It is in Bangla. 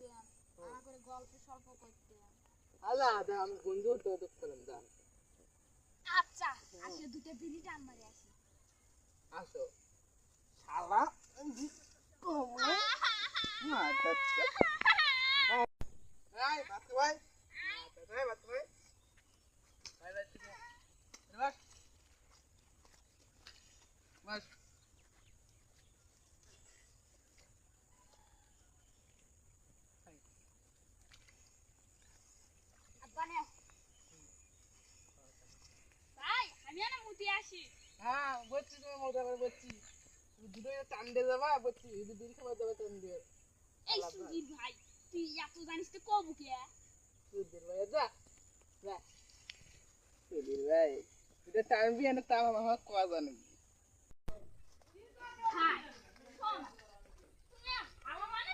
আইতেন আমার করে গল্প স্বল্প করতেন। আল্লাহ আমি বন্ধু তো দেখলাম জান। আচ্ছা আসে দুটো বিড়ি টান মারে আসি। আসো শালা কমে মাথা ভাই বাত ভাই ভাই বাত ভাই ভাই ভাই ঠিক আছে বাস বাস আব্বা নে ভাই আমি না মুতি আসি। হ্যাঁ বলছি তুমি মজা করে বলছি দুটো টান দিয়ে যাবা বলছি যদি দিন খাবার যাবে টান দিয়ে এই সুজিত ভাই তুই এত জানিস তো কবু কে সুধীর ভাই যা যা সুধীর ভাই এটা টানবি না তা আমার কোয়া জানে হাই